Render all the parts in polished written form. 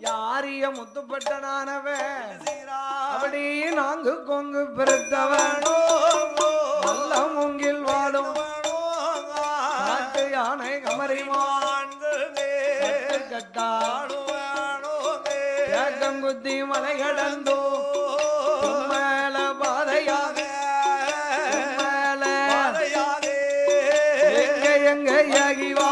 யாரிய முத்துப்பட்டனானவன் அப்படி நாங்கு கொங்கு பெருத்தவனோ நல்ல மூங்கில் வாடும் காட்டு யானை கமரிமான் கட்டாடுவானோ ஏக்கங்குத்தி மலை கடந்தோ மேல பாதையாக மேல எங்க எங்க யாகிவா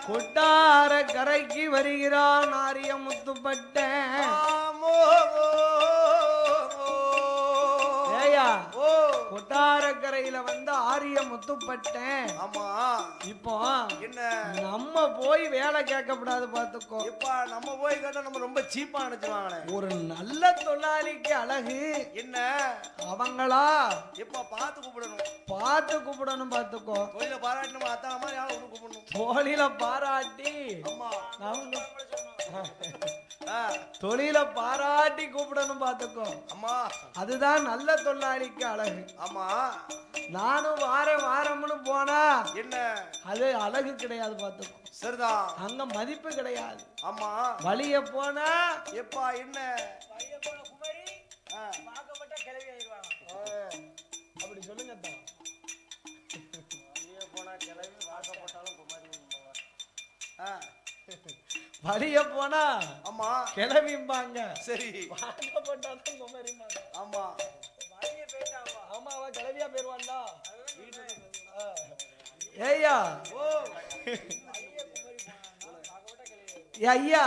கொட்டார கரைக்கு வருகிறான் ஆரிய முத்துப்பட்ட கொட்டாரக்கரையில வந்து ஆரிய முத்துப்பட்டேன். ஆமா இப்போ என்ன நம்ம போய் வேலை கேட்கக்கூடாது பாத்துக்கோ. இப்ப நம்ம போய் கேட்டா நம்ம ரொம்ப சீப்பா நினைச்சுவாங்களே. ஒரு நல்ல தொழிலாளிக்கு அழகு என்ன அவங்களா இப்ப பார்த்து கூப்பிடணும் பாத்துக்கோ. தொழில பாராட்டி நம்ம அத்தனை மாதிரி யாரும் கூப்பிடணும். தொழில பாராட்டி தொழில பாராட்டி கூப்பிடணும் பாத்துக்கோ. அம்மா அதுதான் நல்ல தொழிலாளிக்கு அழகு. ஆமா நானும் வாரம்னு போனா என்ன அது அழகு கிடையாது பாத்துக்கோ. சரிதான் அங்க மதிப்பு கிடையாது. ஆமா வழிய போனா எப்பா என்ன குமரி பார்க்கப்பட்ட கிளவி ஆயிடுவாங்க அப்படி சொல்லுங்க. வழிய போனா கிளவி வாக்கப்பட்டாலும் குமரி வழிய போனா ஆமா கிளவிம்பாங்க. சரி வாக்கப்பட்டாலும் குமரிம்பாங்க. ஆமா வழிய போயிட்டாங்க. ஆமாவா கிளவியா போயிருவான்டா ஏய்யா ஐயா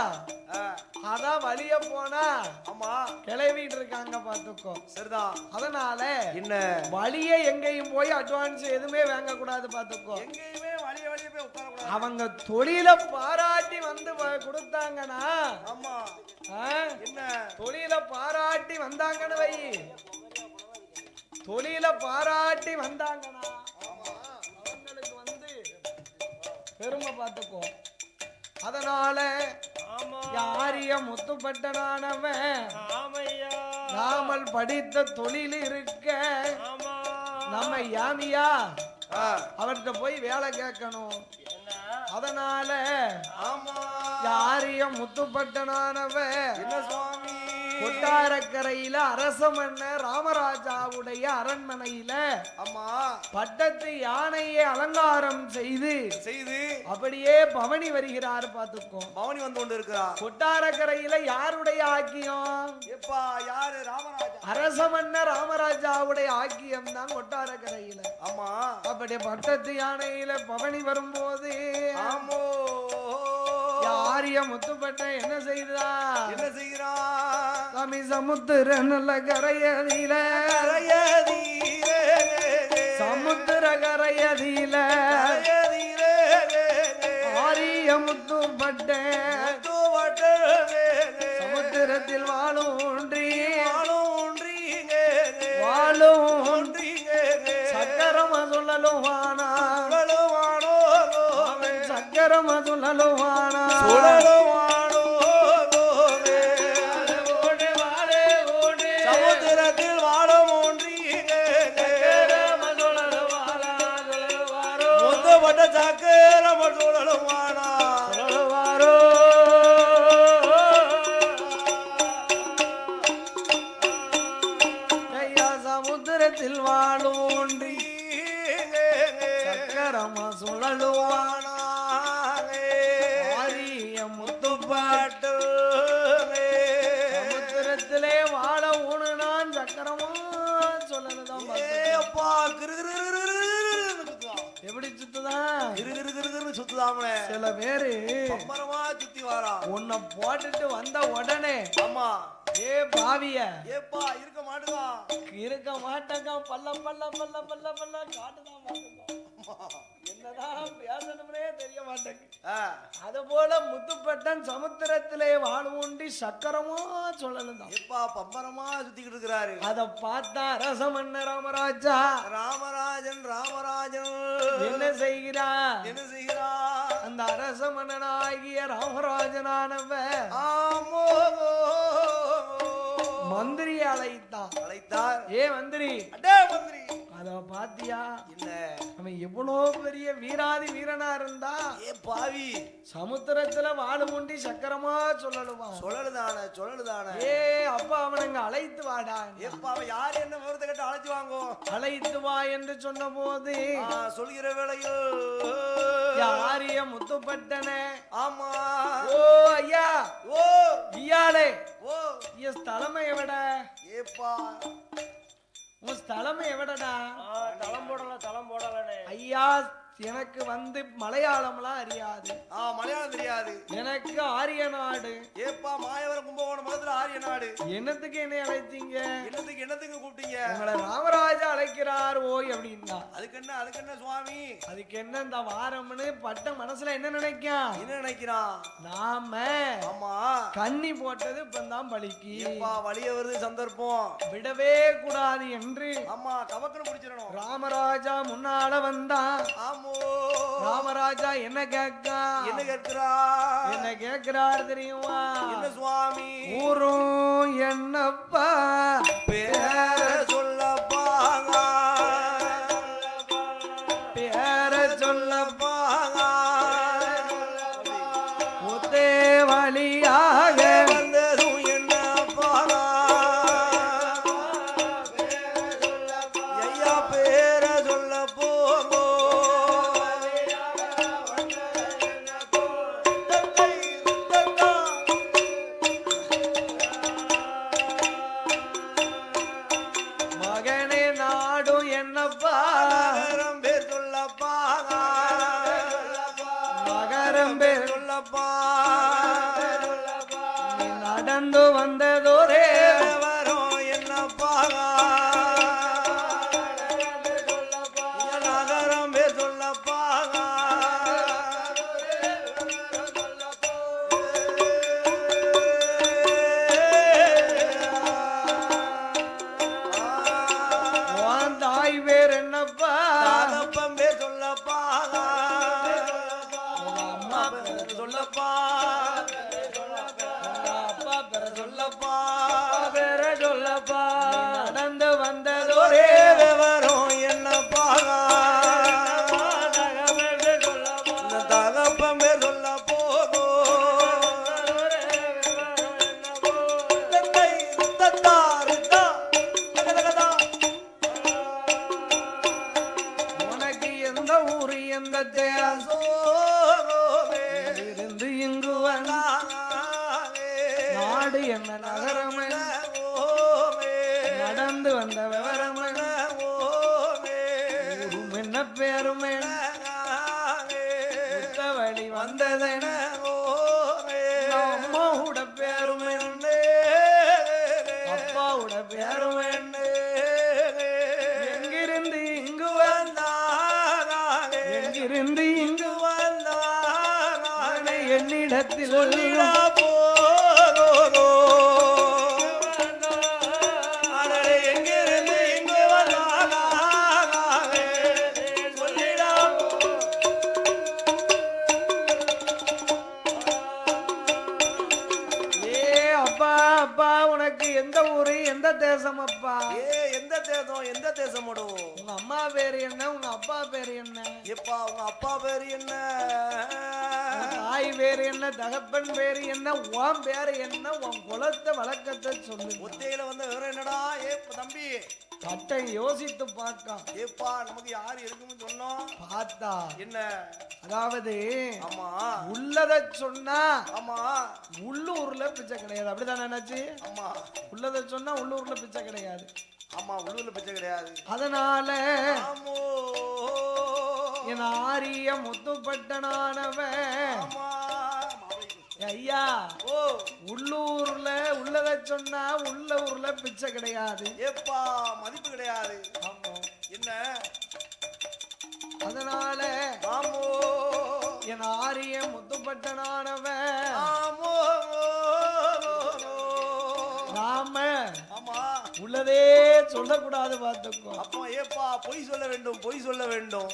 அதான் வழிய போனா ஆமா கிளவிட்டு இருக்காங்க பாத்துக்கோ. சரிதான் அதனால என்ன வழிய எங்கேயும் போய் அட்வான்ஸ் எதுவுமே வாங்க கூடாது பாத்துக்கோ. எங்கேயுமே வழிய போய் உட்கார கூடாது. அவங்க தொழில பாராட்டி வந்து கொடுத்தாங்கன்னா ஆமா என்ன தொழில பாராட்டி வந்தாங்கன்னு வை தொழில பாராட்டி வந்தாங்கன்னா அவங்களுக்கு வந்து பெருமை பாத்துக்கோ. அதனால யாரிய முத்துப்பட்டனானவன் நாமல் படித்த தொழில் இருக்க நம்ம யாமியா அவர்கிட்ட போய் வேலை கேட்கணும். அதனால யாரிய முத்துப்பட்டனானவன் என்ன சுவாமி கொட்டாரக்கரையில அரசமன்ன ராமராஜாவுடைய அரண்மனையில அம்மா பட்டத்து யானையை அலங்காரம் செய்து அப்படியே பவனி வருகிறார் பாத்துக்கோ. பவனி வந்து கொண்டு இருக்கிறார். கொட்டாரக்கரையில யாருடைய ஆக்கியம் எப்பா யாரு ராமராஜா அரசமன்ன ராமராஜாவுடைய ஆக்கியம் தான் கொட்டாரக்கரையில. ஆமா அப்படி பட்டத்து யானையில பவனி வரும்போது ஆமோ யாரிய முத்துப்பட்ட என்ன செய்கிறான் சாமி சமுத்திர நல்ல கரையதில சமுத்திர கரையதில ஆரிய முத்துப்பட்ட சமுத்திரத்தில் வாழும் சக்கரமா சொல்லலும் வானா சக்கரமா சொல்லலும் வானா சமுத்திரத்தில் வாழும் முத்துப்பட்ட சக்கரமா சொல்லலும் வானா சமுத்திரத்தில் வாழோன்றி சக்கரமா சுழலுவானா ஆரிய முத்துப்பாட்டு சமுத்திரத்திலே வாழ ஊனு நான் சக்கரமா சொல்லணுதான். எப்படி சுத்துதான் சுத்துதாம சில பேரு பம்பரமா சுத்தி வாரா உன்னை போட்டுட்டு வந்த உடனே ஆமா ஏ பாவிய ஏப்பா இருக்க மாட்டுதா பல்ல பல்ல பல்ல பல்ல பல்ல காட்டுதான் மாட்டுதான். என்னதான் பேசணும்னே தெரிய மாட்டேங்குது. அது போல முத்துப்பட்டன் சமுத்திரத்திலே வாழ்வுண்டி சக்கரமா சொல்லணும். எப்பா பம்பரமா சுத்திக்கிட்டு இருக்கிறாரு. அத பார்த்தா அரசமன்ன ராமராஜா ராமராஜன் என்ன செய்கிறார்? அந்த அரச மன்னனாகிய ராமராஜனானவ மந்திரி அழைத்தார். ஏ மந்திரி, அத பாத்தியா? இல்ல அவன் எவ்வளவு பெரிய வீராதி வீரனா இருந்தா ஏ பாவி சமுத்திரத்துல வாழு முண்டி சக்கரமா சொல்லலுமா? சொல்லலுதானே. ஏ அப்பா அவனுங்க அழைத்து வாடா. எப்ப அவன் யாரு என்ன விவரத்தை கேட்டு அழைச்சு வாங்கோ. அழைத்து வா என்று சொன்ன போது சொல்கிற வேளையில் யாரிய முத்துப்பட்டனே. ஆமா. ஓ ஐயா, ஓ ஐயாலே, ஓ என் ஸ்தலமை எவட? ஏப்பா உன் ஸ்தலமை எவடடா? தளம் போடல ஐயா, எனக்கு மலையாளம்லாம் அறியாது. மலையாளம் தெரியாது. எனக்கு ஆரிய நாடு. ஏப்பா மாயவரம் கும்பகோணம் மதத்துல ஆரிய நாடு. என்னத்துக்கு என்னை அழைத்தீங்க? என்னத்துக்கு கூப்பிட்டீங்க? உங்களை ராமராஜா அழைக்கிறார் ஓய் அப்படின்னா. அதுக்கு என்ன சுவாமி? அதுக்கு என்ன இந்த வாரம்னு பட்ட மனசுல என்ன நினைக்கிறான்? நாம ஆமா கண்ணி போட்டது இப்பதான் பலிக்கு. வலிய வருது சந்தர்ப்பம் விடவே கூடாது என்று ஆமா கவக்கன்னு பிடிச்சிடணும். ராமராஜா முன்னால வந்தான். ராமராஜா என்ன கேட்கிறார் தெரியுமா? என்ன சுவாமி? ஊரும் என்னப்பா பேர சொல்லப்பா, பேர சொல்லப்பா, ஒத்தே வழியாக வந்ததும் என்னப்பா? ஐயா பேர சொல்ல போகோ. மகனே நாடும் என்னப்பா? நகரம் பேர் சொல்லப்பா, நகரம் பேர் சொல்லப்பா. நீ நடந்து வந்ததோரே வரும் என்னப்பா? நகரம் பேர் சொல்லப்பா. உன் தாய் பேர் என்னப்பா? தகப்பன் பேர் சொல்லப்பா. அம்மா பேர் சொல்லப்பா. அப்பா பேர் சொல்லப்பா. பேர சொல்லப்பா. நடந்து வந்ததோரே வரும் என்னப்பா? இந்த தகப்பன் பேர் சொல்ல போகோ. உனக்கு எந்த ஊரு எந்த தேசம் இருந்து இங்கு வந்த நாடு என்ன நகரம் என்ன? நடந்து வந்த விவரம் என்ன? ஊரும் என்ன பேரும் என்ன? உத்த வழி வந்ததென? அம்மாவோட பேரும் என்ன? அப்பாவோட பேரும் என்ன? எங்கிருந்து இங்கு வந்தாங்க? எங்கிருந்து இங்கு வந்தாங்க? என்னிடத்தில் சொல்லிடா போகோ. அடடே எங்கிருந்து இங்கு வந்தாங்க? சொல்லிடா. ஏ அப்பா, அப்பா உனக்கு எந்த ஊரு எந்த தேசம் அப்பா? எந்த தேசம் உங்க அம்மா பேரு என்ன? உங்க அப்பா பேரு என்ன? எப்பா உங்க அப்பா பேரு என்ன? தாய் பேரு என்ன? தகப்பன் பேரு என்ன? உன் பேரு என்ன? உன் குலத்தை வழக்கத்தை சொல்லு. ஒத்தையில வந்த விவரம் என்னடா? ஏ தம்பி சட்டை யோசித்து பார்த்தான். ஏப்பா நமக்கு யாரு இருக்குன்னு சொன்னோம் பார்த்தா என்ன அதாவது ஆமா உள்ளத சொன்னா ஆமா உள்ளூர்ல பிச்சை கிடையாது. அப்படிதான் நினைச்சு ஆமா உள்ளத சொன்னா உள்ளூர்ல பிச்சை கிடையாது. ஆமா உள்ளூர்ல பிச்சை கிடையாது. அதனால ஆமோ என் ஆரிய முத்துப்பட்டனானவன் ஆமா ஐயா ஓ உள்ளூர்ல உள்ளத சொன்னா உள்ளூர்ல பிச்சை கிடையாது. ஏப்பா மதிப்பு கிடையாது. ஆமா என்ன அதனால ஆமோ என் ஆரிய முத்துப்பட்டனானவன் ஆமோ நாம ஆமா உள்ளதே சொல்லக்கூடாது பார்த்துக்கோ. அப்போ ஏப்பா பொய் சொல்ல வேண்டும் பொய் சொல்ல வேண்டும்.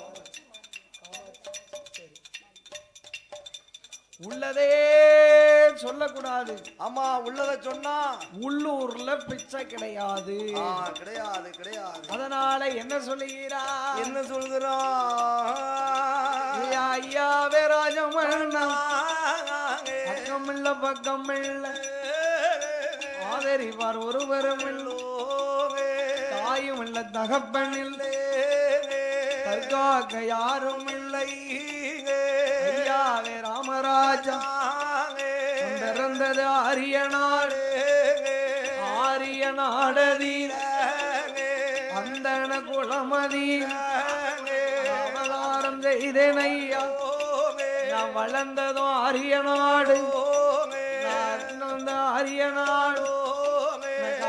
உள்ளதே சொல்லக்கூடாது. ஆமா உள்ளத சொன்னா உள்ளூர்ல பிச்சை கிடையாது. கிடையாது கிடையாது. அதனால என்ன சொல்லுகிறா என்ன சொல்கிறான் ஐயாவே ராஜமண்ணா பக்கமில்ல பக்கமில்ல ஆதரிவார் ஒருவரும் தாயும் இல்ல தகப்பன் இல்லை தற்காக்க யாரும் இல்லை. ஐயாவே ராமராஜா பிறந்தது ஆரிய நாடு ஆரிய நாடதீர அந்தன குளமதீர் அவதாரம் செய்தேன் ஐயா. நான் வளர்ந்ததும் ஆரிய நாடு ஆரிய நாடு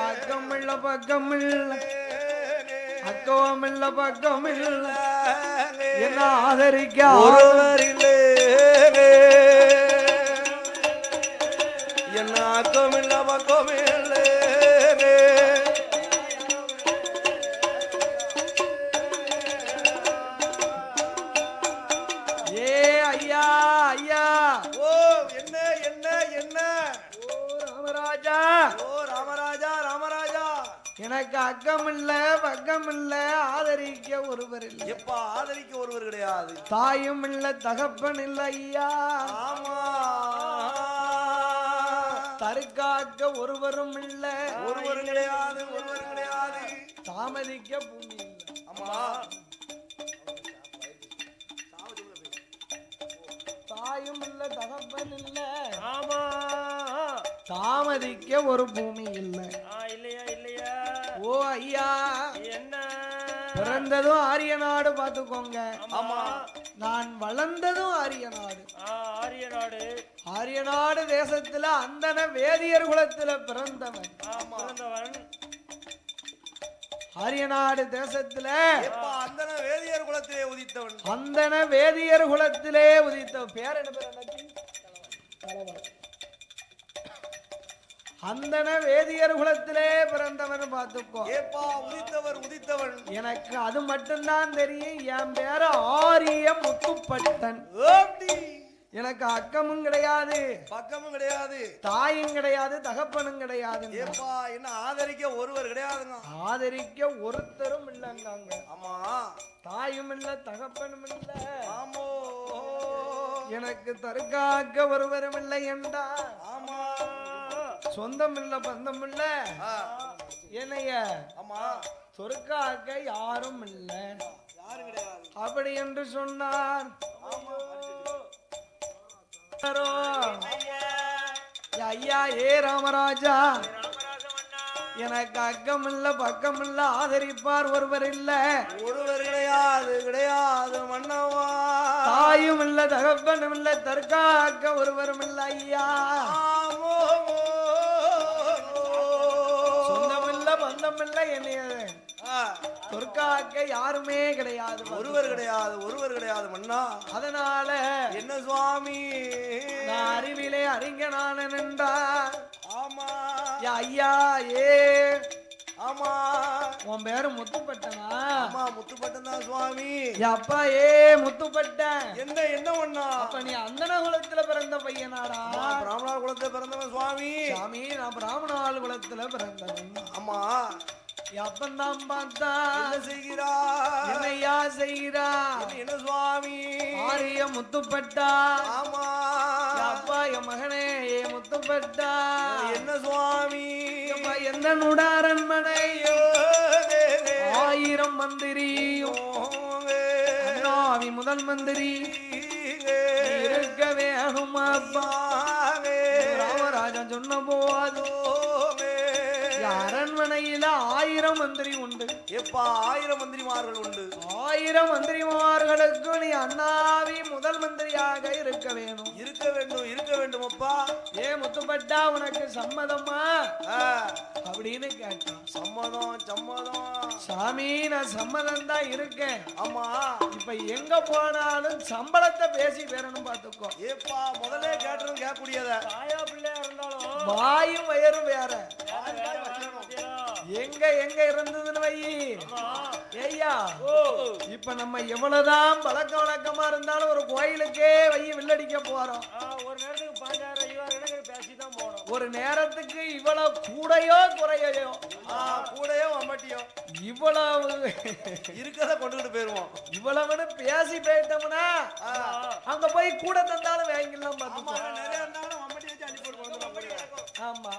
அக்கமில்ல பக்கமில்ல அக்கவமில்ல பக்கமில்ல என்ன ஆதரிக்க ஒருவரில்லை என்ன அக்கமில்ல பக்கமில்லை. ஏ ஐயா ஐயா ஓ என்ன என்ன என்ன ஓ ராமராஜா ஓ ராமராஜா ராமராஜா எனக்கு அக்கமில்ல பக்கமில்ல ஆதரிக்க ஒருவர் இல்லை. எப்பா ஆதரிக்க ஒருவர் கிடையாது. தாயும் இல்ல தகப்பன் இல்ல ஐயா. ஆமா தற்காக்க ஒருவரும் இல்ல ஒருவர் கிடையாது ஒருவர் கிடையாது. தாமதிக்க பூமி இல்லை. ஆமா தாயும் இல்ல தகப்பன் இல்ல ஆமா தாமதிக்க ஒரு பூமி இல்லை. இல்லையா இல்லையா ஓ ஐயா என்ன பிறந்ததும் ஆரிய நாடு பார்த்துக்கோங்க. ஆமா நான் வளர்ந்ததும் ஆரிய நாடு ஆரிய நாடு ஆரிய நாடு தேசத்துல அந்தன வேதியர் குலத்துல பிறந்தவன் பிறந்தவன். ஆரிய நாடு தேசத்துல அந்தன வேதியர் குலத்திலே உதித்தவன். அந்தன வேதியர் குலத்திலே உதித்தவன். பேர் என்ன பேர் அந்தன வேதியர் குலத்திலே பிறந்தவன் பார்த்துக்கோ. ஏப்பா உதித்தவர் உதித்தவன். எனக்கு அது மட்டும்தான் தெரியும். என் பேர ஆரிய முத்துப்பட்டன். எனக்கு அக்கமும் கிடையாது பக்கமும் கிடையாது தாயும் கிடையாது தகப்பனும் கிடையாது. ஏப்பா என்ன ஆதரிக்க ஒருவர் கிடையாதுங்க. ஆதரிக்க ஒருத்தரும் இல்லைங்க. ஆமா தாயும் இல்ல தகப்பனும் இல்ல. ஆமோ எனக்கு தற்காக்க ஒருவரும் இல்லை என்றா. ஆமா சொந்தம் இல்ல பந்தம் இல்ல என்னைய ஆமா சொற்காக்க யாரும் இல்ல யாரும் கிடையாது அப்படி என்று சொன்னார். ஐயா ஏ ராமராஜா எனக்கு அக்கம் இல்ல பக்கம் இல்ல ஆதரிப்பார் ஒருவர் இல்ல ஒருவர் கிடையாது கிடையாது மன்னவா. தாயும் இல்ல தகப்பனும் இல்ல தற்காக்க ஒருவரும் இல்ல ஐயா. சொந்தம் இல்ல பந்தம் இல்ல என்னைய சொற்காக்க யாருமே கிடையாது ஒருவர் கிடையாது ஒருவர் கிடையாது மன்னா. அதனால என்ன சுவாமி நான் அறிவிலே அறிஞனான நின்றார். ஆமா ஐயா ஏ ஆமா உன் பேரு முத்துப்பட்டனா? ஆமா முத்துப்பட்டன் தான் சுவாமி. அப்பா ஏ முத்துப்பட்டன் என்ன என்ன ஒண்ணா? அப்ப நீ அந்தன குலத்துல பிறந்த பையனாடா? பிராமணால் குலத்துல பிறந்தவன் சுவாமி. சாமி நான் பிராமணால் குலத்துல பிறந்தவன். ஆமா அப்பந்தான் பார்த்தா என்ன செய்கிறா? என்னையா செய்கிறா? என்ன சுவாமி? ஆரிய முத்துப்பட்டா. ஆமா அப்பா என் மகனே ஏ முத்துப்பட்டா என்ன சுவாமி? எந்த நுடாரன் மனையோ ஆயிரம் மந்திரியும் அண்ணாவி முதல் மந்திரி இருக்க வேணும் அப்பா. ராமராஜன் சொன்ன போது அரண்மனையில 1000 மந்திரி உண்டு. எப்பா 1000 மந்திரிமார்கள் உண்டு. 1000 மந்திரிமார்களுக்கு நீ அண்ணாவி முதல் மந்திரியாக இருக்க வேணும். இருக்க வேண்டும், இருக்க வேண்டும் அப்பா. ஏ முத்துப்பட்டா உனக்கு சம்மதமா அப்படின்னு கேட்டான். சம்மதம் சம்மதம் சாமி நான் சம்மதம் தான் இருக்கேன். ஆமா இப்ப எங்க போனாலும் சம்பளத்தை பேசி பேரணும் பாத்துக்கோ. ஏப்பா முதல்ல கேட்டதும் கேட்கக்கூடியத தாயா பிள்ளையா இருந்தாலும் வாயும் வயரும் வேற. எங்க எங்க இருந்ததுன்னு வை ஐயா. இப்ப நம்ம எவ்வளவுதான் பழக்க வழக்கமா இருந்தாலும் ஒரு கோயிலுக்கே வை வில்லடிக்க போறோம். ஒரு நேரத்துக்கு 5000 பேசிதான் போறோம். ஒரு நேரத்துக்கு இவ்வளவு கூடையோ குறையோ கூடையோ அம்பட்டியோ இவ்வளவு இருக்கத கொண்டுகிட்டு போயிருவோம். இவ்வளவுன்னு பேசி போயிட்டோம்னா அங்க போய் கூட தந்தாலும் வாங்கிடலாம் பாத்துக்கோ. நிறைய இருந்தாலும் அம்பட்டி வச்சு அள்ளி போட்டு வந்துடும். ஆமா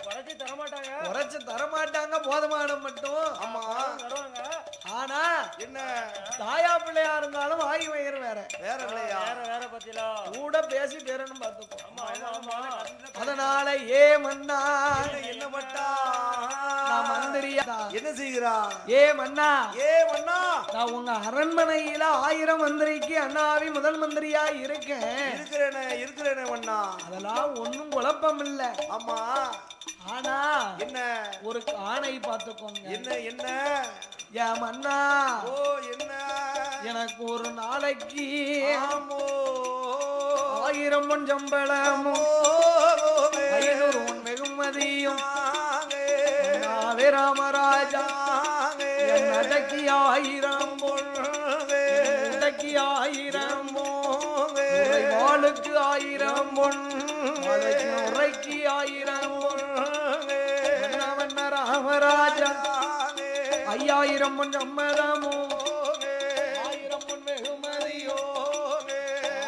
குறைச்சி தரமாட்டாங்க, குறைச்சு தரமாட்டாங்க, போதுமான மட்டும். ஆமா தருவாங்க. ஆனா என்ன தாயா பிள்ளையா இருந்தாலும் வாங்கி வயிறு வேற வேற இல்லையா? வேற வேற பத்தியா கூட பேசி பேரணும் பாத்துக்கோ. அதனால ஏ மன்னா என்ன பட்டா மந்திரியா என்ன செய்கிறா? ஏ மன்னா, ஏ மன்னா நான் உங்க அரண்மனையில 1000 மந்திரிக்கு அண்ணாவி முதல் மந்திரியா இருக்கேன். இருக்கிறேனே இருக்கிறேனே மன்னா. அதெல்லாம் ஒண்ணும் குழப்பம் இல்ல. ஆமா ஆனா என்ன ஒரு ஆணை பாத்துக்கோங்க. என்ன என்ன ஏ மன்னா, ஓ என்ன எனக்கு ஒரு நாளைக்கு ஆமோ 1000 பொன் சம்பளமும் 500 பொன் வெகுமதியும் ராமராஜா என் அடக்கி 1000 பொன் அடக்கி 1000 வாளுக்கு 1000 பொன் உரைக்கு 1000 பொன் ராமராஜா 5000 பொன் சம்மதமும் 1000 பொன் வெகுமதியோ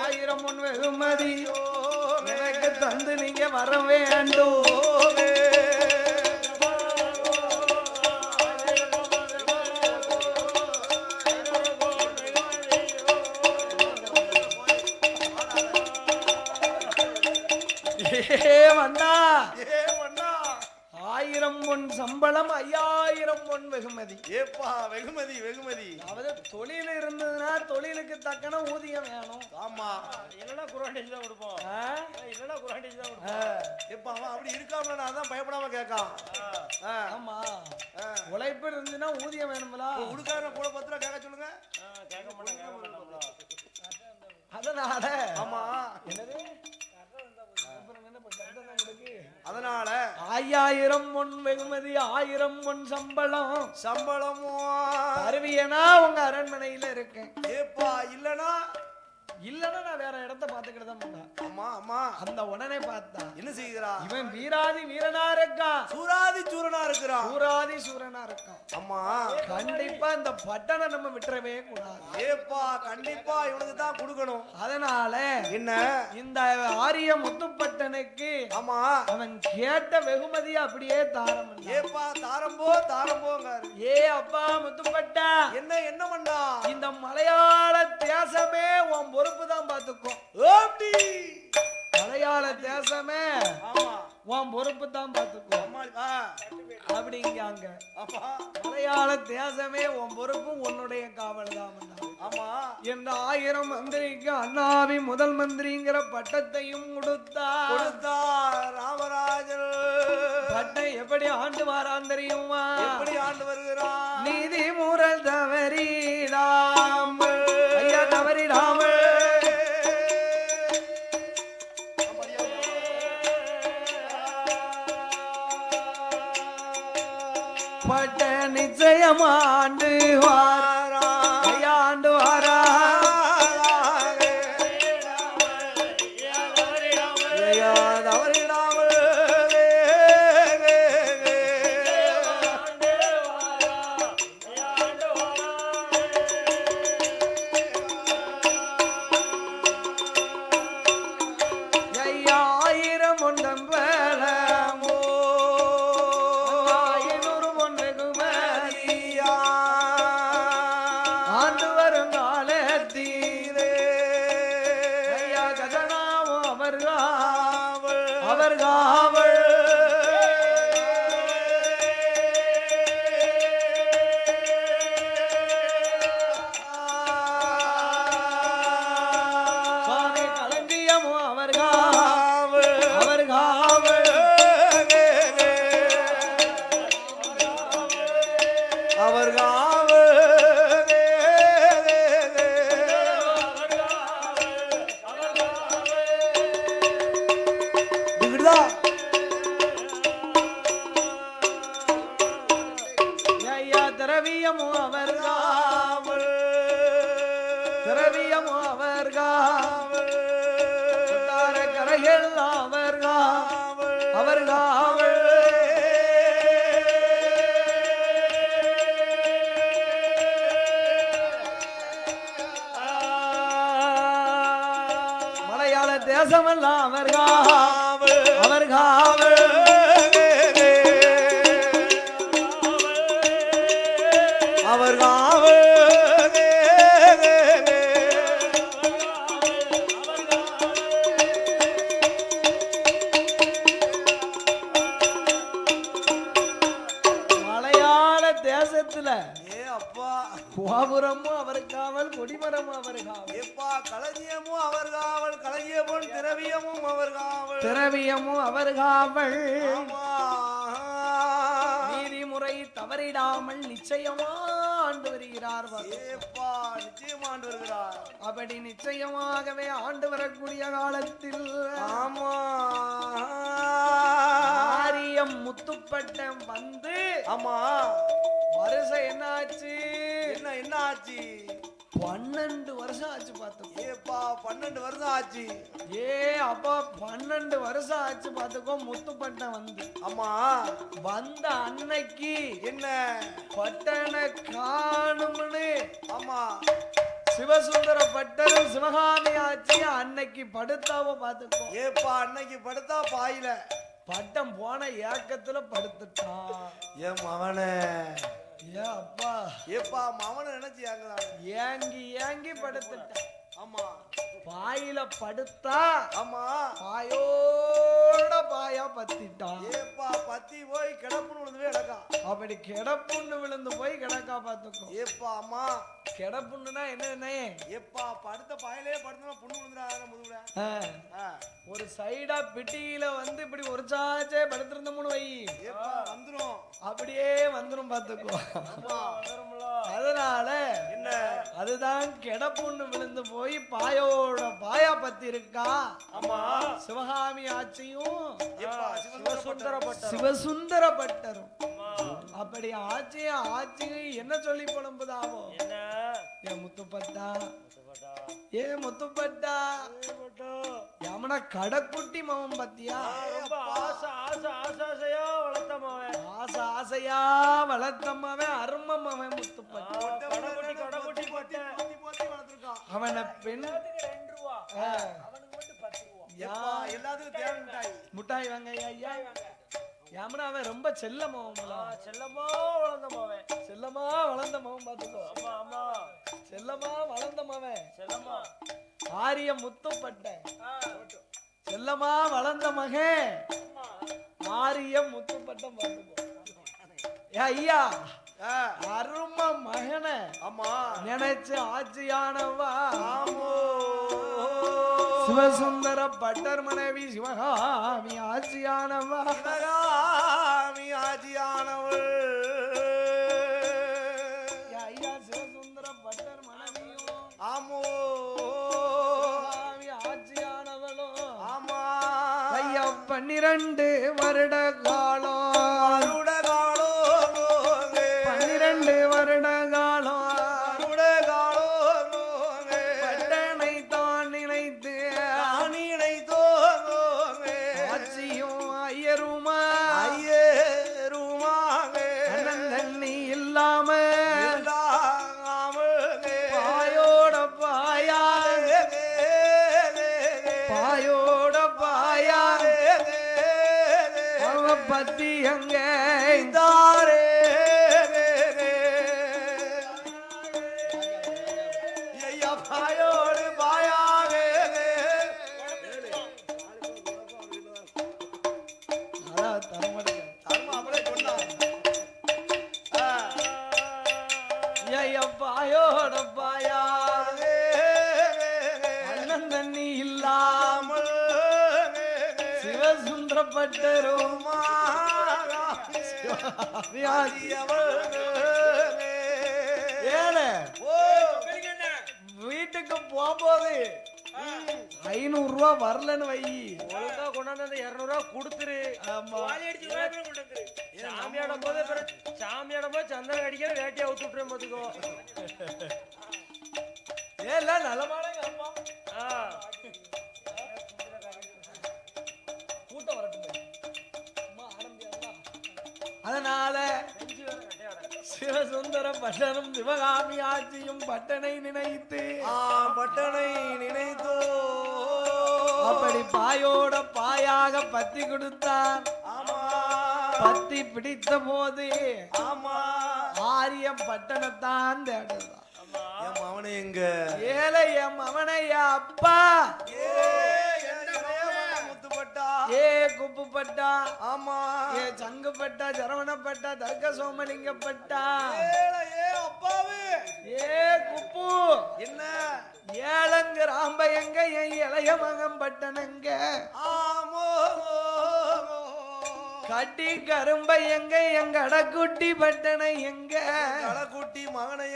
1000 பொன் வெகுமதியோ எனக்கு தந்து நீங்க வர வேண்டும். மன்னா 1000 பொன் சம்பளம் 5000 பொன் வெகுமதி. ஏப்பா வெகுமதி வெகுமதி. அதாவது தொழில் இருந்ததுன்னா தொழிலுக்கு தக்கன ஊதியம் வேணும். ஆமா இல்லனா குராண்டேஜ் தான் கொடுப்போம். இல்லனா குராண்டேஜ் தான் கொடுப்போம். ஏப்பா அவன் அப்படி இருக்காமல நான் தான் பயப்படாம கேட்கான். ஆமா உழைப்பு இருந்துன்னா ஊதியம் வேணும்ல. உடுக்காரன கூட 10 ரூபாய் கேட்க சொல்லுங்க. கேட்க மாட்டாங்க. அதனால ஆமா என்னது அதனால 5000 பொன் வெகுமதி 1000 பொன் சம்பளமோ தருவியனா உங்க அரண்மனையில இருக்கேன். ஏப்பா இல்லனா நான் வேற இடத்த பாத்துக்கிட்டு தான். ஆமா ஆமா அந்த உடனே பார்த்தா என்ன செய்கிறா? இவன் வீராதி வீரனா இருக்கான், சூராதி சூரனா இருக்கிறான், சூராதி சூரனா இருக்கான். ஆமா கண்டிப்பா இந்த பட்டனை நம்ம விட்டுறவே கூடாது. ஏப்பா கண்டிப்பா இவனுக்கு தான் கொடுக்கணும். அதனால என்ன இந்த ஆரிய முத்துப்பட்டனுக்கு ஆமா அவன் கேட்ட வெகுமதி அப்படியே தாரம். ஏப்பா தாரம்போ தாரம்போங்காரு. ஏ அப்பா முத்துப்பட்டா என்ன என்ன பண்ணா? இந்த மலையாள தேசமே உன் பொறுப்பு தான் பாத்துக்கோ. மலையாள தேசமே உன் பொறுப்பு தான் பாத்துக்கோ அப்படிங்காங்க. மலையாள தேசமே உன் பொறுப்பு, உன்னுடைய காவல் தான். ஆமா என்ற 1000 மந்திரிக்கு அண்ணாவி முதல் மந்திரிங்கிற பட்டத்தையும் கொடுத்தார் ராமராஜர். பட்டம் எப்படி ஆண்டு வாரான் தெரியுமா? எப்படி ஆண்டு வருகிறான்? நீதி முறை தவறிடாமல் ஐயா தவறிடாமல் பட்ட நிச்சயமாண்டு வாரா ஆண்டு வாரா அவர் காவு திரவியமோ அவர் காவல் திரவியமோ அவர் காவல் கரைகள் அவர் காவல் அவர் காவல் மலையாள தேசமெல்லாம் அவர் காவல் அவர் காவல் அவர் காவல் மலையாள தேசத்துல அப்பா கோபுரமும் அவர் காவல் கொடிமரமும் அவர் காவல் எப்பா களஞ்சியமும் அவர் காவல் களஞ்சியமும் திரவியமும் அவர் காவல் திரவியமும் அவர் காவல் நீதிமுறை தவறிடாமல் நிச்சயமா ஆண்டு வருகிறார் நிச்சயமாண்டு வருகிறார் அப்படி நிச்சயமாகவே ஆண்டு வரக்கூடிய காலத்தில் ஆமா ஆரியம் முத்துப்பட்டம் வந்து ஆமா வருஷம் என்ன ஆச்சு என்ன ஆச்சு 12 வருஷம் ஆச்சு பார்த்துக்கோ ஏப்பா 12 வருஷம் ஆச்சு அப்பா 12 வருஷம் ஆச்சு பார்த்துக்கோ முத்துப்பட்டம் வந்து ஆமா வந்த அன்னைக்கு என்ன பட்டனை காணும்னு ஆமா சிவசுந்தர பட்டரும் சிவகாமி ஆச்சு அன்னைக்கு படுத்தாவ பார்த்துக்கோ ஏப்பா அன்னைக்கு படுத்தா பாயில பட்டம் போன ஏக்கத்துல படுத்துட்டான் ஏன் மவனே அப்பா ஏப்பா மவன நினைச்சு ஏங்கி ஏங்கி படுத்துட்டான் ஆமா பாயில படுத்தா ஆமா பாயோட பாயா பத்திட்டான் ஏப்பா பத்தி போய் கிடப்புன்னு விழுந்து கிடக்கா அப்படி கிடப்புன்னு விழுந்து போய் கிடக்கா பாத்துக்கோ ஏப்பா அம்மா கிடப்புன்னுனா என்ன ஏப்பா படுத்த பாயிலே படுத்தா புண்ணு விழுந்துடா முதுகுல ஒரு சைடா பிட்டியில வந்து இப்படி ஒரு சாச்சே படுத்திருந்தோம்னு வை ஏப்பா வந்துரும் அப்படியே வந்துரும் பாத்துக்கோ அதனால என்ன அதுதான் கிடப்புன்னு விழுந்து போய் பாயோட பாயா பத்தி இருக்கா ஆமா சிவகாமி ஆட்சியும் சிவசுந்தர பட்டரும் அப்படி ஆட்சியும் என்ன சொல்லி புலம்புதாவோ ஏன் முத்துப்பட்டா முத்துப்பட்டா யமனா கடக்குட்டி மவன் பத்தியா ஆசையா வளர்த்தமாவன் அருமமாவன் முத்துப்பட்டா அவனை பெண் முட்டாய் வாங்க ஐயா யமுனா அவன் ரொம்ப செல்லமா வளர்ந்த மவன் பாத்துக்கோ செல்லமா வளர்ந்த மவன் ஆரிய முத்துப்பட்ட செல்லமா வளர்ந்த மகன் ஆரிய முத்துப்பட்டம் பாத்துக்கோ ஐயா அரும மகன ஆமா நினைச்சு ஆட்சியானவா சிவசுந்தர பட்டர் மனைவி சிவகாமி ஆட்சியானவா சிவகாமி ஆட்சியானவள் ஐயா சிவசுந்தர பட்டர் மனைவியும் ஆமோ ஆட்சியானவளோ ஆமா ஐயா 12 வருட காலம் 12 வருட காலம் பட்டனை தான் நினைத்து ஆட்சியும் ஐயருமா தண்ணி இல்லாம பாயோட பாயா பத்தி அங்க தாரே பாயோடு பாயாக பாயோட பாயாக அண்ணன் தண்ணி இல்லாமல் சிவசுந்தரப்பட்டரும் வேலை வீட்டுக்கு போகும்போது 500 ரூபா வரலன்னு வை ஒழுங்கா கொண்டாந்து 200 ரூபா கொடுத்துரு. சாமியாடும் போது சந்தனம் அடிக்கிற வேட்டியா அவுத்து விட்டுறேன் பாத்துக்கோ. ஏல நலமான அம்மா கூட்டம் வரட்டும். அதனால சிவசுந்தர பட்டனும் சிவகாமி ஆட்சியும் பட்டனை நினைத்து அப்படி பாயோட பாயாக பத்தி கொடுத்தான். பத்தி பிடித்த போது ஆரியம் பட்டணத்தான் தேடுதான். அவனை எங்க ஏழை எம் அவனையா அப்பா ஏ குப்புப்பட்டா ஆமா ஏ சங்குப்பட்டா சரவணப்பட்டா தர்க்க சோமலிங்கப்பட்டா அப்பாவே ஏ குப்பு என்ன ஏழங்க ராம்ப எங்க என் இளைய மகன் பட்டனங்க ஆமோ கட்டி கரும்ப எங்க எங்க அடக்குட்டி பட்டனை எங்க அடக்குட்டி மகனை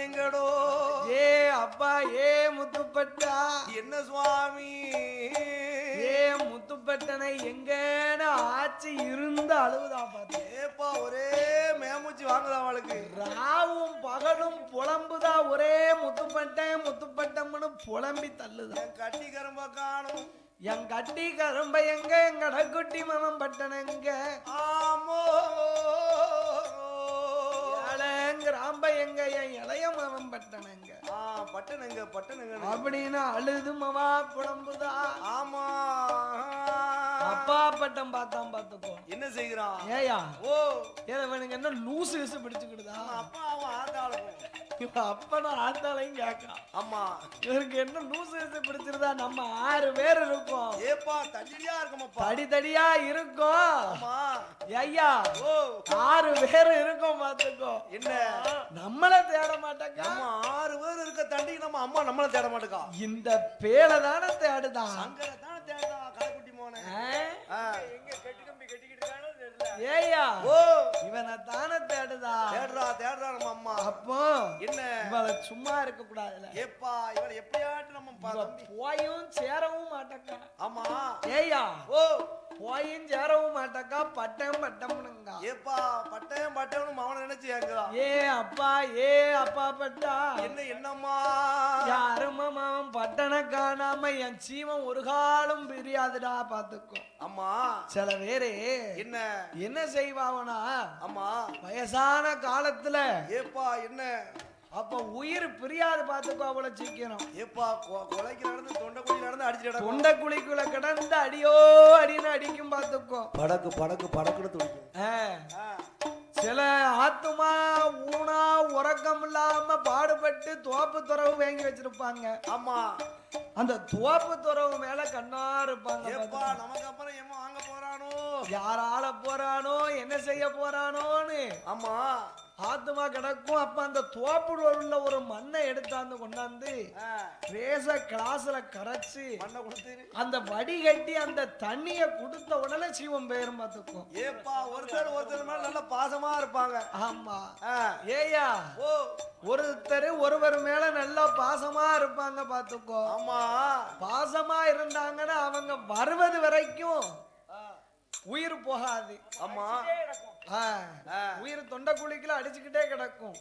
எங்கடோ ஏ அப்பா ஏ முத்துப்பட்டா என்ன சுவாமி ஏ முத்துப்பட்டனை எங்கன்னு ஆட்சி இருந்து அழுவுதா பாத்து. ஏப்பா ஒரே மேமூச்சி வாங்குதா அவளுக்கு. ராவும் பகலும் புலம்புதா ஒரே முத்துப்பட்டம்னு புலம்பி தள்ளுதா. கட்டி கரும்பா காணும் என் கட்டி கரும்ப எங்க எங்க அடக்குட்டி மகன் பட்டனங்க ஆமோ ராம்ப எங்க என் இளைய மகன் பட்டனங்க பட்டனங்க அப்படின்னு அழுது மவா புலம்புதா. ஆமா அப்பா பட்டம் பார்த்தான் பாத்துக்கோ என்ன செய்கிறான். ஏயா ஏதவனுக்கு என்ன லூசு வீசு பிடிச்சுக்கிடுதா. அப்பா அவன் ஆத்தாளும் அப்பனா ஆத்தாலையும் கேட்கா. ஆமா இவருக்கு என்ன லூசு வீசு பிடிச்சிருதா. நம்ம 6 பேர் இருக்கோம். ஏப்பா தடியா இருக்குமாப்பா தடியா இருக்கும். ஆமா ஐயா 6 பேர் இருக்கோம் பாத்துக்கோ. என்ன நம்மள தேட மாட்டாங்க. நம்ம 6 பேர் இருக்க தாண்டி நம்ம அம்மா நம்மள தேட மாட்டேக்கா. இந்த பேலை தானே தேடுதான். சங்கர தானே தேடுதா. கடைக்குட்டி மோனே எங்க கட்டி கம்பி கட்டிக்கிட்டு இருக்கானோ தெரியல. ஏய்யா இவனை தானே தேடுதா. தேடுறா நம்ம அம்மா. அப்போ என்ன இவள சும்மா இருக்க கூடாதுல. ஏப்பா இவள எப்படியாட்டு நம்ம போயும் சேரவும் மாட்டக்கா. ஆமா ஏய்யா போயும் சேரவும் மாட்டக்கா. பட்டம்னுங்க. ஏப்பா பட்டம்னு அவனை நினைச்சு ஏங்குதா. ஏ அப்பா பட்டா என்னம்மா யாருமா மாமன் பட்டனை காணாம என் சீவன் ஒரு காலம் பிரியாதுடா பாத்துக்கோ. அம்மா சில பேரு என்ன செய்வாவனா அம்மா வயசான காலத்துல ஏப்பா என்ன அப்ப உயிர் பிரியாது பாத்துக்கோ. அவ்வளவு சீக்கிரம் ஏப்பா கொலைக்கு நடந்து தொண்டைக்குழி நடந்து அடிச்சுட்டு தொண்டைக்குழிக்குள்ள கிடந்து அடியோ அடின்னு அடிக்கும் பாத்துக்கோ. படக்குன்னு துடிக்கும். சில ஆத்துமா ஊனா உறக்கம் இல்லாம பாடுபட்டு தோப்பு துறவு வாங்கி வச்சிருப்பாங்க. ஆமா அந்த தோப்பு துறவு மேல கண்ணா இருப்பாங்க. நமக்கு அப்புறம் ஏமா வாங்க போறானோ யாரால போறானோ என்ன செய்ய போறானோன்னு. ஆமா ஆத்துமா கிடக்கும். அப்ப அந்த தோப்புல உள்ள ஒரு மண்ணை எடுத்தாந்து கொண்டாந்து ரேச கிளாஸ்ல கரைச்சு மண்ணை கொடுத்து அந்த வடிகட்டி அந்த தண்ணிய குடுத்த உடனே சீவம் பேரும் பாத்துக்கும். ஏப்பா ஒருத்தர் மேல நல்ல பாசமா இருப்பாங்க. ஆமா ஏயா ஒருத்தர் ஒருவர் மேல நல்லா பாசமா இருப்பாங்க பாத்துக்கோ. ஆமா பாசமா இருந்தாங்கன்னா அவங்க வருவது வரைக்கும் உயிர் போகாது. ஆமா உயிர் தொண்டைக்குழிக்குள்ள அடிச்சுக்கிட்டே கிடக்கும்.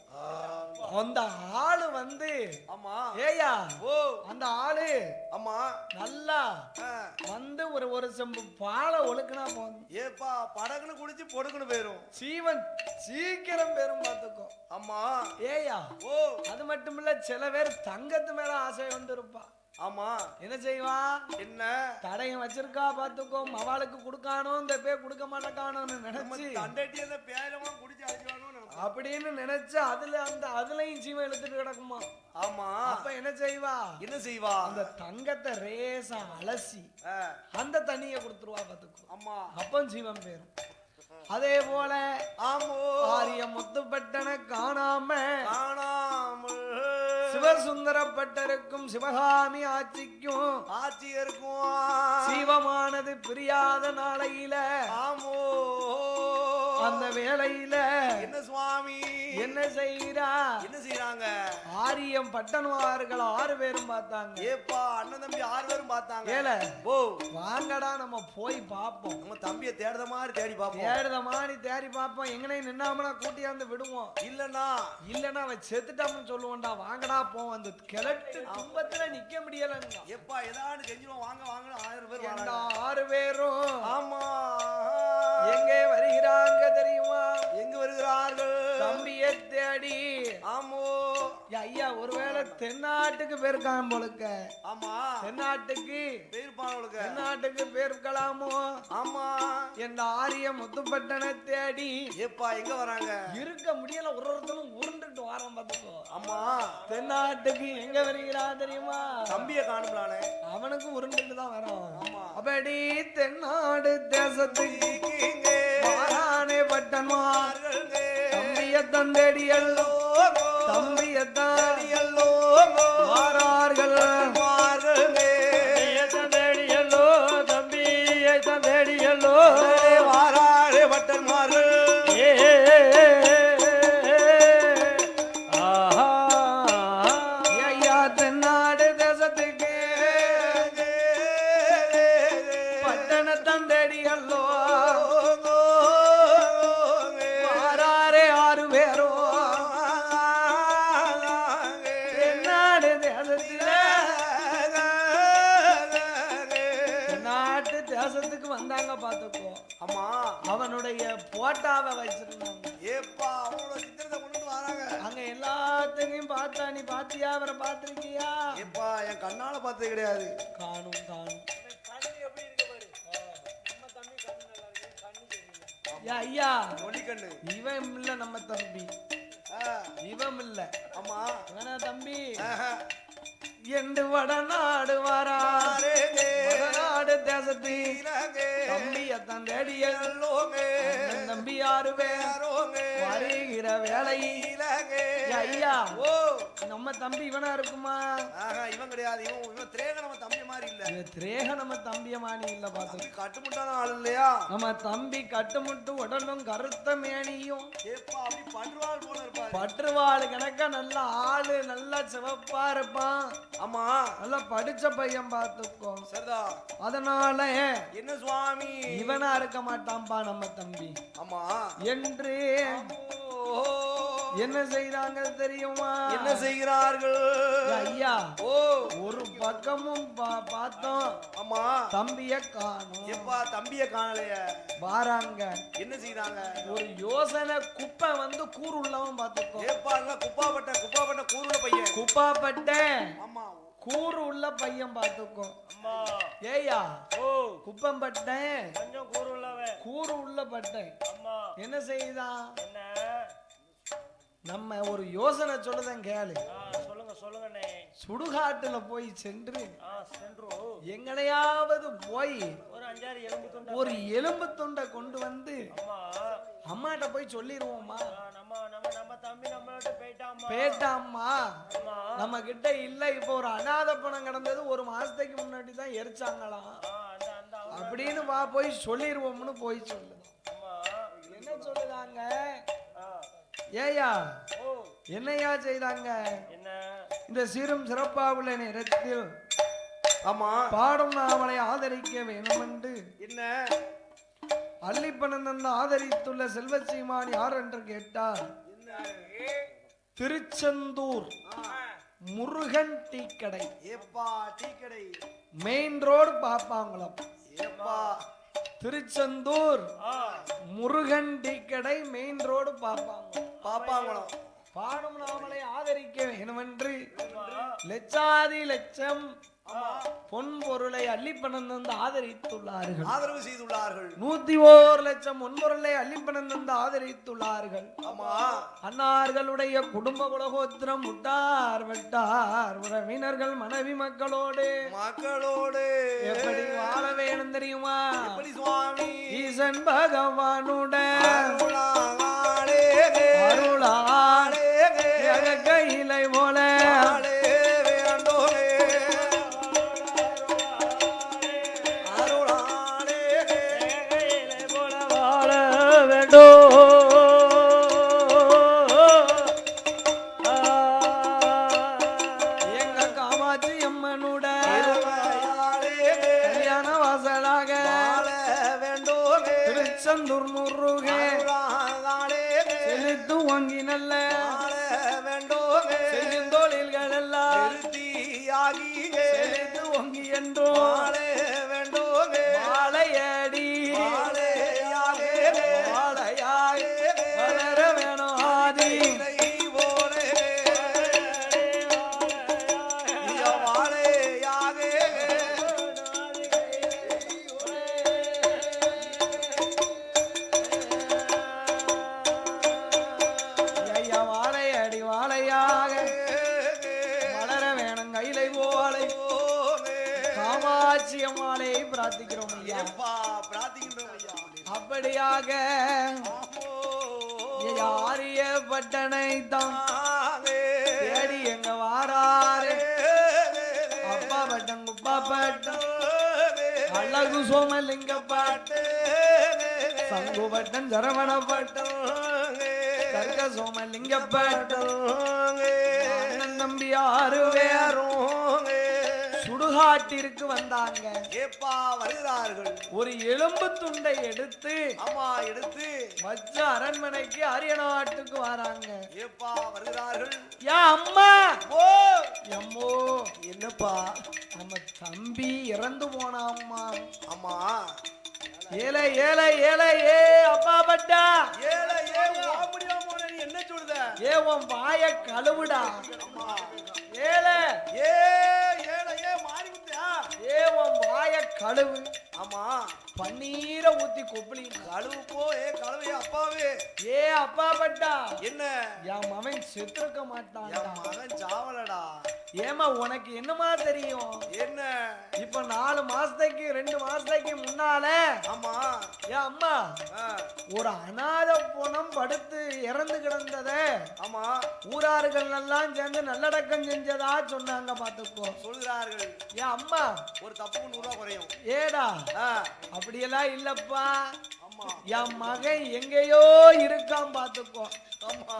அந்த ஆளு வந்து ஆமா ஏயா அந்த ஆளு ஆமா நல்லா வந்து ஒரு செம்பு பாலை ஒழுக்குனா போதும். ஏப்பா படகுன்னு குடிச்சு பொடுக்குன்னு போயிரும். சீவன் சீக்கிரம் பேரும் பாத்துக்கோ. ஆமா ஏயா அது மட்டும் இல்ல சில பேர் தங்கத்து மேல ஆசை வந்து இருப்பா. ஆமா என்ன செய்வா என்ன தடையும் வச்சிருக்கா பாத்துக்கோ. அவளுக்கு கொடுக்கானோ இந்த பேர் கொடுக்க மாட்டேக்கானோன்னு நினைச்சு தண்டட்டி அந்த பேரமா குடிச்சு அடிச்சானோ அப்படின்னு நினைச்சு அதுலயும் சீவன் எடுத்துட்டு கிடக்குமா. ஆமா அப்ப என்ன செய்வா அந்த தங்கத்தை ரேசா அலசி அந்த தண்ணிய கொடுத்துருவா பாத்துக்கோ. ஆமா அப்ப ஜீவன் பேரும். அதே போல ஆரிய முத்துப்பட்டனை காணாம சிவசுந்தரப்பட்டருக்கும் சிவகாமி ஆட்சியருக்கும் சீவமானது பிரியாத நாளையில அந்த வேளையில என்ன சுவாமி என்ன செய்யறா என்ன செய்யறாங்க ஆரியம் பட்டணவார்கள் 6 பேரும் பார்த்தாங்க ஏப்பா அண்ணன் தம்பி 6 பேரும் பார்த்தாங்க ஏல ஓ வாங்கடா நம்ம போய் பாப்போம் நம்ம தம்பியை தேடுற மாதிரி தேடி பாப்போம் தேடுற மாதிரி தேடி பாப்போம் எங்கனே நின்னாமனா கூட்டியாந்து விடுவோம் இல்லனா அவன் செத்துட்டான்னு சொல்லுவோம்டா வாங்கடா போவோம் அந்த கிழட்டு கும்பத்துல நிக்க முடியலங்க ஏப்பா ஏதாவது செஞ்சுவோம் வாங்க வாங்க 1000 பேர் அந்த 6 பேரும் ஆமா எங்கே வருகிறாங்க தெரியுமா எங்க வருகிறார்கள் தம்பியை தேடி ஆமோ ஐயா ஒருவேளை தென்னாட்டுக்கு போயிருக்கான் போலுக்க ஆமா தென்னாட்டுக்கு போயிருப்பான் தென்னாட்டுக்கு போயிருக்கலாமோ ஆமா என் ஆரிய முத்துப்பட்டனை தேடி ஏப்பா எங்க வராங்க இருக்க முடியல ஒருத்தனும் உருண்டுட்டு வாரம் பார்த்துக்கோ ஆமா தென்னாட்டுக்கு எங்க வருகிறான் தெரியுமா தம்பியை காணும்லானே அவனுக்கும் உருண்டுட்டு தான் வரும் ஆமா அப்படி தென்னாடு தேசத்துக்கு வாரானே பட்டன்மார் தம்பிய தந்தேடியல்லோ தம்பிய தாடியல்லோ வாரார்கள் தந்தேடியல்லோ தம்பிய தந்தேடியல்லோ வாராரே பட்டன்மார்கள் ஐயா தென்னாடு தேசத்துக்கு பட்டண தந்தேடியல்லோ வாராரே 6 பேரோ தென்னாடு தேசத்துல தென்னாட்டு தேசத்துக்கு வந்தாங்க பாத்துக்கோ ஆமா அவனுடைய போட்டாவை வச்சிருந்தாங்க ஏப்பா அவனோட சித்திரத்தை கொண்டு வராங்க அங்க எல்லாத்தையும் பார்த்தா நீ பாத்தியா அவரை பாத்திருக்கியா ஏப்பா என் கண்ணால பார்த்தது கிடையாது காணும் ஐயா ஒளிக்கண்ணு இவன் இல்ல நம்ம தம்பி இவன் இல்ல ஆமா இவனா தம்பி என்று வடநாடு வாரா வடநாடு தேசத்து தம்பியத்தான் தேடியல்லோ தம்பி 6 பேர் வருகிற வேலை ஐயா ஓ நம்ம தம்பி இவனா இருக்குமா இவன் கிடையாது இவன் திரேக நம்ம தம்பி மாதிரி இல்ல திரேக நம்ம தம்பிய மாதிரி இல்ல பாத்து கட்டுமுட்டான ஆள் இல்லையா நம்ம தம்பி கட்டுமுட்டு உடலும் கருத்த மேனியும் அப்படி பற்றுவாள் போல இருப்பாரு பற்றுவாள் கணக்கா நல்ல ஆளு நல்லா சிவப்பா இருப்பான் ஆமா நல்லா படிச்ச பையன் பாத்துக்கோ சரிதா அதனால என்ன சுவாமி இவனா இருக்க மாட்டான்பா நம்ம தம்பி ஆமா என்று என்ன செய்றாங்க தெரியுமா என்ன செய்கிறார்கள் ஐயா ஓ ஒரு பக்கமும் பார்த்தோம் ஆமா தம்பிய காணோம் எப்பா தம்பிய காணலையே வாராங்க என்ன செய்றாங்க ஒரு யோசனை குப்பை வந்து கூறு உள்ளவன் பாத்துக்கோ ஏப்பா குப்பாப்பட்ட கூறுல பையன் குப்பாப்பட்ட ஆமா கூறு உள்ள பையன் பாத்துக்கோ அம்மா ஏயா ஓ குப்பம் பட்டேன் கொஞ்சம் கூறு உள்ளவன் கூறு உள்ள பட்டேன் அம்மா என்ன செய்தான் என்ன நம்ம ஒரு யோசனை சொல்லுதேன் கேளு சொல்லுங்க சுடுகாட்டுல போய் சென்று சென்று எங்கனையாவது போய் ஒரு எலும்பு துண்டை கொண்டு வந்து அம்மாட்ட போய் சொல்லிடுவோம்மா நம்ம தம்பி நம்மள்ட்ட போயிட்டாம்மா நம்ம கிட்ட இல்ல இப்ப ஒரு அநாத பணம் கிடந்தது 1 மாசத்துக்கு முன்னாடி தான் எரிச்சாங்களாம் அப்படின்னு போய் சொல்லிடுவோம்னு போய் சொல்லுது என்ன சொல்லுதாங்க ஏயா என்னையா செய்தாங்க இந்த சீரும் சிறப்பாவுள்ள நேரத்தில் ஆமா பாடும் நாவலை ஆதரிக்க வேணும் என்று என்ன அள்ளிப்பணம் தந்து ஆதரித்துள்ள செல்வசீமான் யார் என்று கேட்டார் திருச்செந்தூர் முருகன் டீக்கடை டீக்கடை மெயின் ரோடு பாப்பாங்குளம் திருச்செந்தூர் முருகன் டீக்கடை மெயின் ரோடு பாப்பாங்குளம் பாடும் நாமலை ஆதரிக்க வேணும் என்று லட்சாதி லட்சம் பொன் பொருளை அள்ளிப்பணம் தந்து ஆதரித்துள்ளார்கள் ஆதரவு செய்துள்ளார்கள் 101 லட்சம் பொன்பொருளை அள்ளிப்பணம் தந்து ஆதரித்துள்ளார்கள் அன்னார்களுடைய குடும்ப குலகோத்திரம் முட்டார் வெட்டார் உறவினர்கள் மனைவி மக்களோடு எப்படி வாழ வேணும் தெரியுமா சுவாமி ஈசன் பகவானுடைய அருளாலே கையிலை போல வேண்டும் ஓங்கி நல்ல வேண்டோங்க செய்யும் தொழில்கள் எல்லாம் ஆகி செழித்து ஓங்கி என்றோ வேண்டோங்க மாலையடி மாலையாய் வளர வேணும் ஆதி ஐயா வாழையடி வாழையாக வளர வேணும் கைலை போலை காமாட்சி அம்மாளையை பிரார்த்திக்கிறோம் ஐயா அப்படியாக ஆரிய பட்டனை தான் தேடி எங்க வாராரு அப்பா பட்டம் குப்பா பட்டம் அழகு சோமலிங்க பாட்டு சங்கு பட்டம் சரவண பட்டம் கர்க சோமலிங்க பாட்டம் நம்பி ஆறு வேறும் சுடுகாட்டிற்கு வந்தாங்க ஏப்பா வருகிறார்கள் ஒரு எலும்பு துண்டை எடுத்து வச்ச அரண்மனைக்கு அரிய நாட்டுக்கு வராங்க ஏப்பா வருகிறார்கள் யா அம்மா ஓ அம்மோ என்னப்பா நம்ம தம்பி இறந்து போனா அம்மா அம்மா ஏல ஏல ஏல ஏ அப்பா பட்டா என்ன சொல்லுத ஏ உன் வாய கழுவுடா அம்மா ஏல ஏ மாறி விட்டியா ஏ உன் வாய கழுவு ஆமா பன்னீரை ஊத்தி கொப்பளி கழுவு போ கழுவு அப்பாவே ஏ அப்பா பட்டா என்ன என் மகன் செத்துருக்க மாட்டான் என் மகன் சாவலடா ஏமா உனக்கு என்னமா தெரியும் என்ன இப்ப 4 மாசத்துக்கு 2 மாசத்துக்கு முன்னால ஆமா ஏன் அம்மா ஒரு அநாத பொணம் படுத்து இறந்து கிடந்தத ஆமா ஊரார்கள் எல்லாம் சேர்ந்து நல்லடக்கம் செஞ்சதா சொன்னாங்க பாத்துக்கோ சொல்கிறார்கள் ஏன் அம்மா ஒரு தப்பு 100 ரூபாய் குறையும் ஏடா அப்படியெல்லாம் இல்லப்பா ஆமா என் மகன் எங்கேயோ இருக்கான் பாத்துக்கோ ஆமா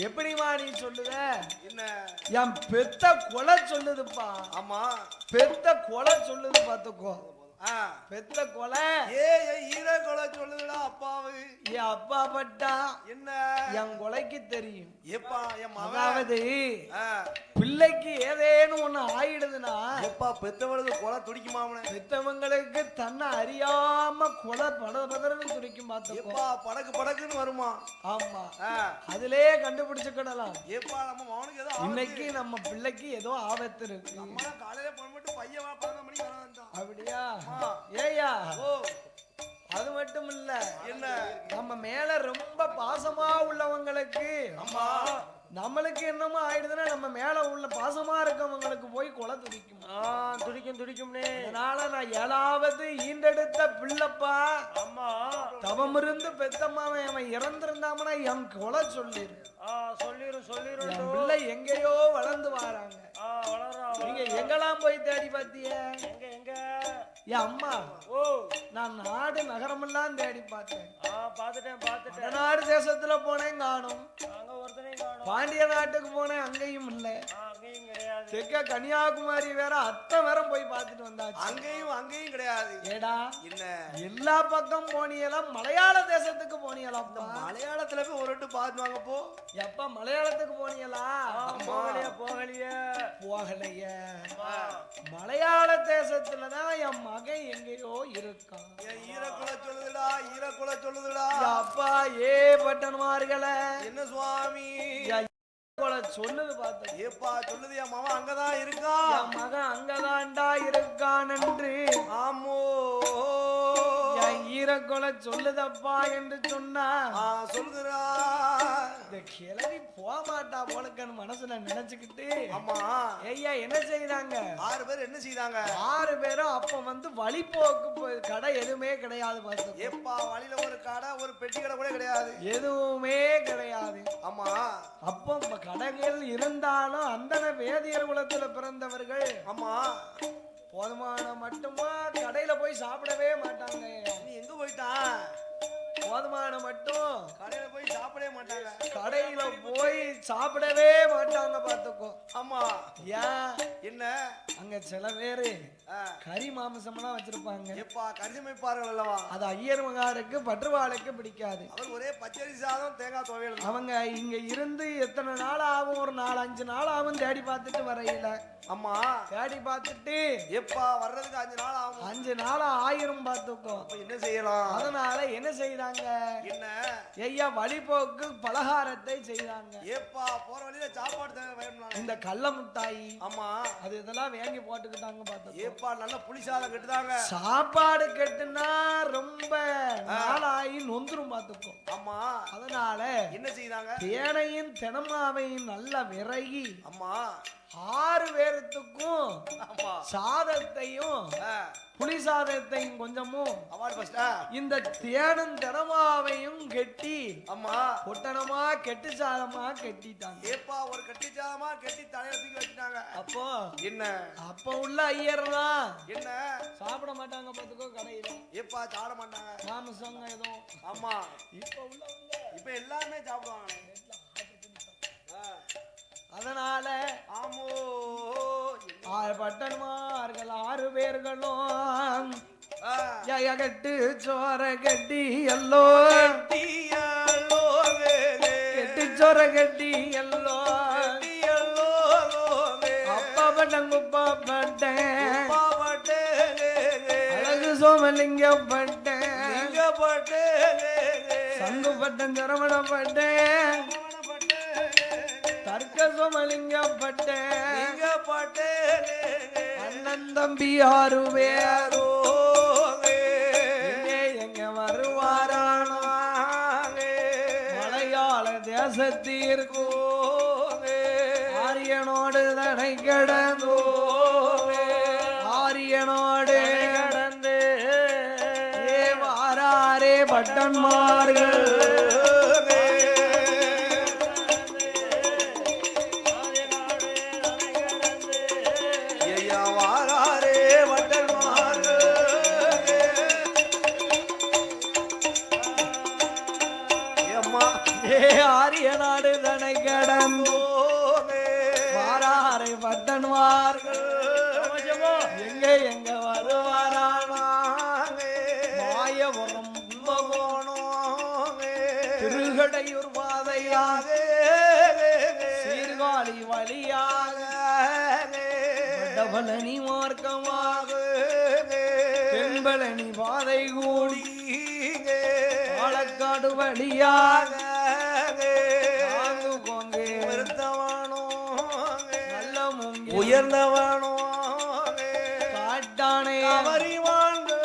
எப்படிமா நீ சொல்லுவ என்ன என் பெத்த கொலை சொல்லுதுப்பா ஆமா பெத்த கொலை சொல்லுது பாத்துக்கோ பெத்த கொலை ஈர கொலை சொல்லுடா அப்பாவு என் அப்பா பட்டா என்ன என் கொலைக்கு தெரியும் எப்பா என் அதாவது பிள்ளைக்கு ஏதேனும் ஒண்ணு ஆயிடுதுன்னா எப்பா பெத்தவளுக்கு கொலை துடிக்குமா பெத்தவங்களுக்கு தன்னை அறியாம கொலை படபடன்னு துடிக்கும் பாத்துக்கோ எப்பா படக்கு படக்குன்னு வருமா ஆமா அதிலே கண்டுபிடிச்சுக்கிடலாம் எப்பா நம்ம மகனுக்கு ஏதோ இன்னைக்கு நம்ம பிள்ளைக்கு ஏதோ ஆபத்து இருக்கு நம்ம காலையில போட்டு பையன் 12 மணிக்கு வரான்ட்டான் அப்படியா ஏயா ஓ அது மட்டும் இல்ல என்ன நம்ம மேல ரொம்ப பாசமா உள்ளவங்களுக்கு அம்மா நம்மளுக்கு என்னமோ ஆயிடுதுன்னா நம்ம மேல உள்ள பாசமா இருக்கவங்களுக்கு போய் கொலை துடிக்கும் துடிக்கும்னே அதனால நான் 7வது ஈண்டெடுத்த பிள்ளைப்பா அம்மா தவம் இருந்து பெத்தம்மாவன் அவன் இறந்திருந்தாமனா என் கொலை சொல்லிரு சொல்லிரும் என் பிள்ளை எங்கேயோ வளர்ந்து வராங்க நீங்க எங்கெல்லாம் போய் தேடி பாத்திய எங்க என் அம்மா நான் நாடு நகரமெல்லாம் தேடி பார்த்தேன் பாத்துட்டேன் நாடு தேசத்துல போனேன் காணும் பாண்டிய நாட்டுக்கு போனேன் அங்கேயும் இல்ல தெற்க கன்னியாகுமரி வேற அத்தை வேற போய் பார்த்துட்டு வந்தாச்சு அங்கேயும் கிடையாது ஏடா என்ன எல்லா எல்லா பக்கம் போனியெல்லாம் மலையாள தேசத்துக்கு போனியலாம் மலையாளத்துல போய் ஒரு பார்த்து வாங்க போ எப்ப மலையாளத்துக்கு போனியலா போகலையே மலையாள தேசத்துலதான் என் மகன் எங்கேயோ இருக்கான் ஈரக்குல சொல்லுதுடா அப்பா ஏ பட்டன்மார்களே என்ன சுவாமி சொல்லுது பார்த்தேன் ஏப்பா சொல்லுது என் மகன் அங்கதான் இருக்கா என் மகன் அங்கதான்டா இருக்கான் என்று ஆமோ என் ஈரக்கொலை சொல்லுதப்பா என்று சொன்னா சொல்லுதுரா இந்த கிளவி போக மாட்டா போலக்கன்னு மனசுல நினைச்சுக்கிட்டு ஆமா ஐயா என்ன செய்தாங்க 6 பேர் என்ன செய்தாங்க 6 பேரும் அப்ப வந்து வழிபோக்கு கடை எதுவுமே கிடையாது பார்த்து ஏப்பா வழியில ஒரு கடை ஒரு பெட்டி கடை கூட கிடையாது எதுவுமே கிடையாது ஆமா அப்போ கடைகள் இருந்தாலும் அந்தன வேதியர் குலத்துல பிறந்தவர்கள் ஆமா போதுமான மட்டுமா கடையில போய் சாப்பிடவே மாட்டாங்க நீ எங்க போயிட்டான் போதுமான மட்டும் கடையில போய் சாப்பிடவே மாட்டாங்க கடையில போய் சாப்பிடவே மாட்டாங்க பாத்துக்கோ. ஆமா ஏன் என்ன அங்க சில பேரு கறி மாமிசம் எல்லாம் வச்சிருப்பாங்க. எப்பா கரிசமைப்பார்கள் அல்லவா, அது ஐயர் மகாருக்கு பற்றுவாளுக்கு பிடிக்காது. அவர் ஒரே பச்சரி சாதம் தேங்காய் துவையல். அவங்க இங்க இருந்து எத்தனை நாள் ஆகும், ஒரு 4-5 நாள் ஆகும் தேடி பார்த்துட்டு வரையில. அம்மா தேடி பார்த்துட்டு எப்பா வர்றதுக்கு 5 நாள் ஆகும். 5 நாள் ஆயிரம் பார்த்துக்கோ. என்ன செய்யலாம், அதனால என்ன செய்யறாங்க, என்ன ஐயா வழிபோக்கு பலகாரத்தை செய்யறாங்க. ஏப்பா போற வழியில சாப்பாடு தேவை. இந்த கள்ள முட்டாய் ஆமா அது இதெல்லாம் வாங்கி போட்டுக்கிட்டாங்க பாத்து. ஏப்பா நல்ல புளிசாதம் கட்டுதாங்க. சாப்பாடு கட்டுனா ரொம்ப நாளாயி நொந்துரும் பாத்துக்கோ. ஆமா அதனால என்ன செய்யறாங்க, தேனையும் தினமாவையும் நல்லா விறகி அம்மா 6 பேருத்துக்கும் ஆமா சாதத்தையும் புளி சாதத்தையும் கொஞ்சமும் இந்த தேனும் தினமாவையும் கெட்டி அம்மா பொட்டணமா கெட்டு சாதமா கெட்டிட்டாங்க. ஏப்பா ஒரு கெட்டி சாதமா கெட்டி தலையில தூக்கி வச்சுட்டாங்க. அப்போ என்ன அப்ப உள்ள ஐயர் தான் என்ன சாப்பிட மாட்டாங்க பாத்துக்கோ. கடையில ஏப்பா சாப்பிட மாட்டாங்க மாமிசம் எதுவும். ஆமா இப்ப எல்லாமே சாப்பிடுவாங்க. அதனால ஆமோ பட்டன்மார்கள் 6 பேர்களும் கட்டு சோர கட்டி எல்லோ கெட்டு சோர கட்டி எல்லோ அப்பா பட்டன் குப்பா பட்டேன் அழகு சோமலிங்கப்பட்டேன் சங்கு பட்டன் சரவணப்பட்டேன் தர்க்க சோமலிங்கப்பட்டேன் அண்ணன் தம்பி 6 பேரோ எங்க வருவாரானோ மலையாள தேசத்திற்கோ ஆரியனோடு தடை கடந்தோ ஆரியனோடு கடந்து வாராரே பட்டன்மார்கள் ஆரியநாடு தனை கடந்தோ வாராரை பட்டன்மார்கள் எங்க வருவாரானா மாயபுரம் கும்பகோணம் திருகடையூர் பாதையாக சீர்காழி வழியாக வடபழனி மார்க்கமாக தென்பழனி பாதை கூடி பாலக்காடு வழியாக உயர்ந்தவனோ காட்டானே அவரி வாழ்ந்து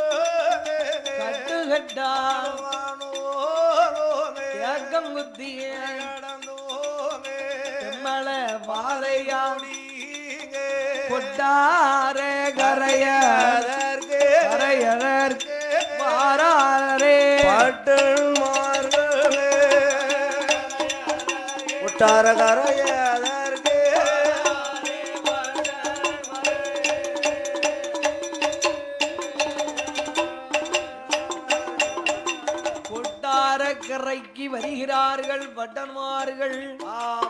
கட்டு கட்டானோ ஏக்கங்குத்திய செம்மல பாதையாடி கொட்டார கரையதற்கு கரையதற்கு வாராரே பட்டன்மார்களே கொட்டார கரையதற்கு கரைக்கு வருகிறார்கள் பட்டன்மார்கள்.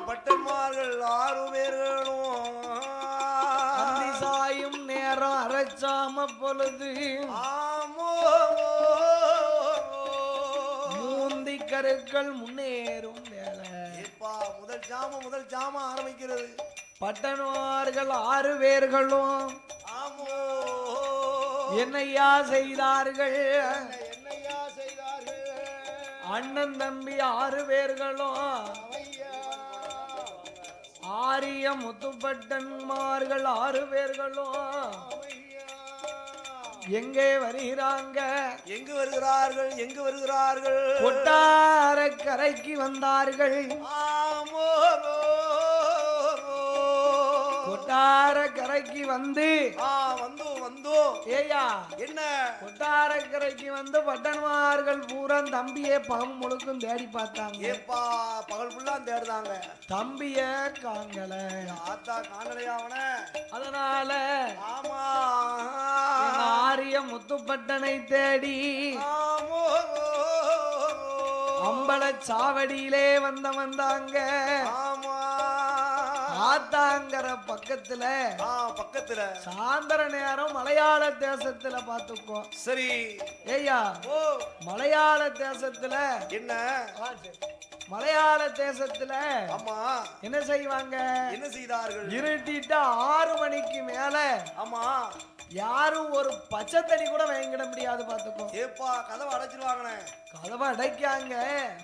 பட்டன்மார்கள் 6 பேர்களும் சாயும் நேரம் அரைச்சாம பொழுது மூந்தி கருக்கள் முன்னேறும் வேலை. முதல் ஜாம ஆரம்பிக்கிறது. பட்டன்மார்கள் 6 பேர்களும் என்னையா செய்தார்கள், அண்ணன் தம்பி 6 பேர்களும் ஆரிய முத்துப்பட்டன்மார்கள் 6 பேர்களும் எங்கே வருகிறாங்க, எங்கு வருகிறார்கள் கொட்டார கரைக்கு வந்தார்கள். கொட்டார கரைக்கு வந்து ஏயா என்ன கொட்டார கரைக்கு வந்து பட்டன்மார்கள் பூரா தம்பியே பகம் முழுக்கும் தேடி பார்த்தாங்க. ஏப்பா பகல் ஃபுல்லா தேடுதாங்க, தம்பிய காங்கல. ஆத்தா காங்கலையா அவன. அதனால ஆமா ஆரிய முத்துப்பட்டனை தேடி அம்பல சாவடியிலே வந்தாங்க. ஆமா ஆத்தாங்கர பக்கத்துல சாயந்தர நேரம் மலையாள தேசத்துல பாத்துக்கோ. சரி ஏய்யா மலையாள தேசத்துல என்ன மலையாள தேசத்துல ஆமா என்ன செய்வாங்க? என்ன செய்தார்கள்? இருட்டிட்ட 6 மணிக்கு மேல ஆமா யாரும் ஒரு பச்சை தண்ணி கூட வாங்கிட முடியாது பாத்துக்கோ. ஏப்பா கதவை அடைச்சிருவாங்கண்ணே. கதவை அடைக்காங்க.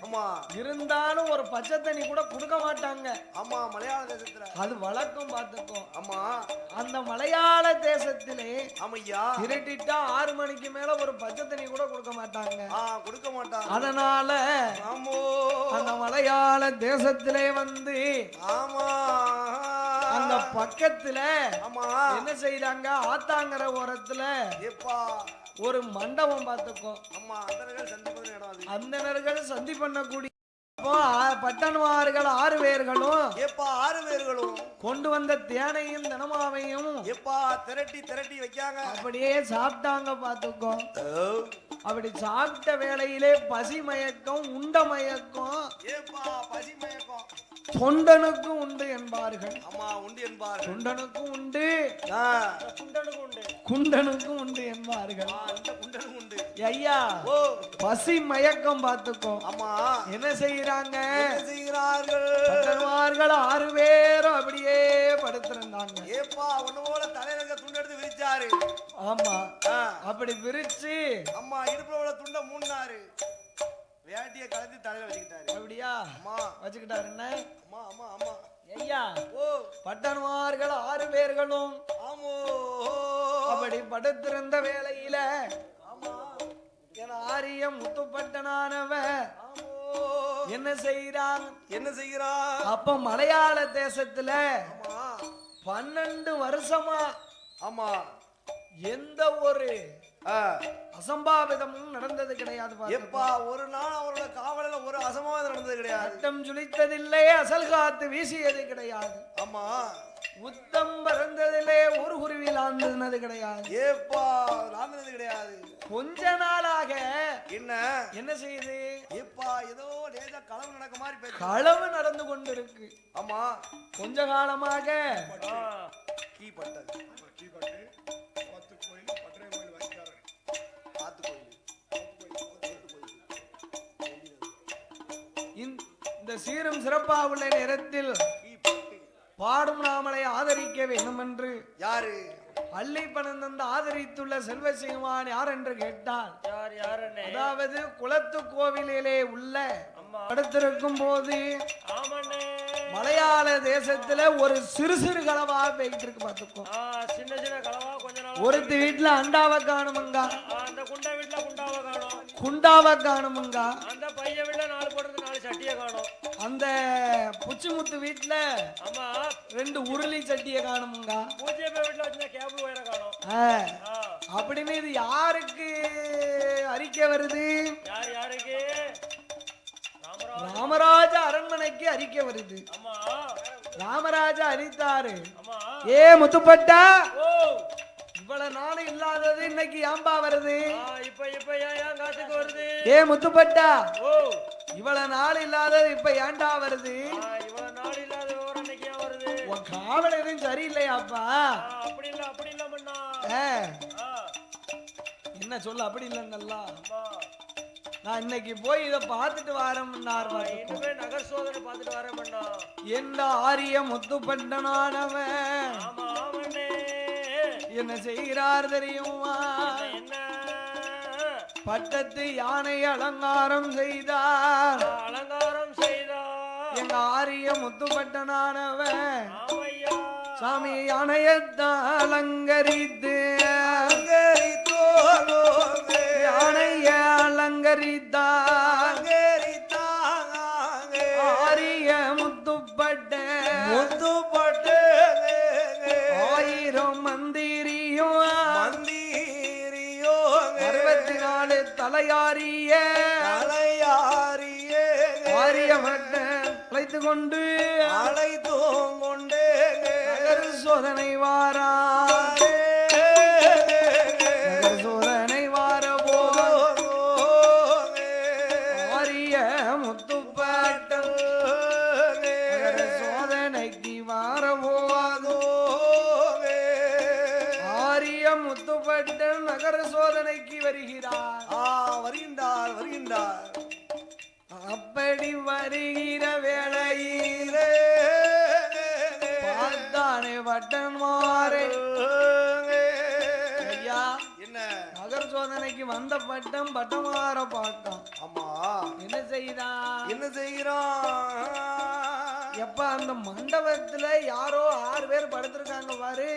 ஆமா இருந்தாலும் ஒரு பச்சை தண்ணி கூட கொடுக்க மாட்டாங்க. ஆமா மலையாள தேசத்துல அது வழக்கம் பாத்துக்கோ. ஆமா அந்த மலையாள தேசத்திலே ஆமையா இருட்டிட்டா 6 மணிக்கு மேல ஒரு பச்சை தண்ணி கூட கொடுக்க மாட்டாங்க. கொடுக்க மாட்டாங்க. அதனால அந்த மலையாள தேசத்திலே வந்து ஆமா அந்த பக்கத்துல ஆமா என்ன செய்யறாங்க? ஆத்தாங்கர ஓரத்துல ஒரு மண்டபம் பார்த்துக்கோ. அந்தனர்கள் சந்தி பண்ணக்கூடிய பட்டன்மார்கள் 6 பேர்களும் கொண்டு வந்த தேனையும் தினமாவையும் திரட்டி வைக்காங்க. அப்படியே சாப்பிட்டாங்க பாத்துக்கோ. அப்படி சாப்பிட்ட வேளையிலே பசி மயக்கம் உண்ட மயக்கம் தொண்டனுக்கும் உண்டு என்பார்கள். தொண்டனுக்கும் உண்டு குண்டனுக்கும் உண்டு என்பார்கள். ஐயா பசி மயக்கம் பார்த்துக்கோ. என்ன செய்யறாங்க? 6 பேரும் அப்படியே படுத்திருந்தாங்க. ஆமா அப்படி விரிச்சு அம்மா இடுப்புல துண்ட மூணாரு வேட்டிய கலந்து தலையில வச்சுக்கிட்டாரு. அப்படியா? அம்மா வச்சுக்கிட்டாரு. என்ன? அம்மா அம்மா அம்மா ஐயா பட்டன்மார்கள் 6 பேர்களும் அப்படி படுத்திருந்த வேளையில ஆரிய முத்துப்பட்டனானவன் என்ன செய்கிறான்? அப்ப மலையாள தேசத்துல 12 வருஷமா ஆமா எந்த ஒரு அசம்பாவிதமும் நடந்தது கிடையாது. ஒரு நாள் அவரோட காவலில் ஒரு அசம்பாவிதம் நடந்தது கிடையாது. ரத்தம் சுழித்ததில்லை, அசல் காத்து வீசியது கிடையாது. ஆமா உத்தம் பறந்ததிலே ஒரு குருவி லாந்தது கிடையாது. லாந்தது கிடையாது. கொஞ்ச நாளாக என்ன செய்யுது? ஏதோ லேசா களவு நடக்க மாதிரி களவு நடந்து கொண்டிருக்கு. ஆமா கொஞ்ச காலமாக இந்த சீரும் சிறப்பாக உள்ள நேரத்தில் பாடும் நாமலை ஆதரிக்க வேண்டும் என்று யாரு அள்ளி பணம் தந்து ஆதரித்துள்ள செல்வசிங்கமான் யார் என்று கேட்டால் அதாவது குளத்து கோவிலிலே உள்ள படுத்திருக்கும் போது மலையாள தேசத்துல ஒரு சிறு சிறு களவா போயிட்டு இருக்கு பாத்துக்கோ. சின்ன சின்ன களவா கொஞ்ச நாள் ஒருத்தி வீட்டுல அண்டாவை காணுமுங்கா, அந்த குண்டா வீட்டுல குண்டாவை காணுமுங்கா, அந்த பைய வீட்டுல 4 போடுறது 4 சட்டியை காணும், அந்த புச்சிமுத்து வீட்டுல 2 உருளி சட்டியை காணுமுங்கா, பூஜ்ஜியப்ப வீட்டுல வச்சிருந்த கேபிள் ஒயரை காணும். அப்படின்னு இது யாருக்கு அறிக்கை வருது? யாருக்கு? ராமராஜ அரண்மனைக்கு அறிக்கை வருது. ராமராஜா அறித்தாரு. ஏ முத்துப்பட்டா இவ்வளவு நாள் இல்லாதது இன்னைக்கு ஏம்பா வருது? இப்ப ஏன் காத்துக்கு வருது? ஏ முத்துப்பட்டா இவ்வளவு நாள் இல்லாதது இப்ப ஏண்டா வருது? இவ்வளவு நாள் இல்லாத விவரம் இன்னைக்கு ஏன் வருது? உன் காவல் எதுவும் சரியில்லையாப்பா? அப்படி இல்ல மண்ணா. என்ன சொல்ல? அப்படி இல்லைன்னல்லா நான் இன்னைக்கு போய் இதை பார்த்துட்டு வரேன்னாரு. நகர் சோதனை பார்த்துட்டு வரேன். எந்த ஆரிய முத்துப்பட்டனானவன் என்ன செய்கிறார் தெரியுமா? பட்டத்து யானை அலங்காரம் செய்தார். எங்க ஆரிய முத்துப்பட்டனானவன் சாமி யானையத்தான் அலங்கரித்து யானைய அலங்கரித்தார். ஆரிய முத்துப்பட்ட 1000 மந்திரியும் 64 தலையாரிய ஆரியமட்ட அழைத்து கொண்டு சோதனை வாரா சோதனை வார போது ஆரிய ஆரிய முத்துப்பட்டம் சோதனைக்கு வாரபோதோ ஆரிய முத்துப்பட்டம் நகர சோதனைக்கு வருகிறார். வருகின்றார். அப்படி வருகிற வேளையிலே பார்த்தானே வட்டன் மாறே. ஐயா, என்ன நகர சோதனைக்கு வந்த பட்டம் பட்டமாற பார்த்தான். ஆமா, என்ன செய்தான்? எப்ப அந்த மண்டபத்துல யாரோ 6 பேர் படுத்திருக்காங்க பாரு.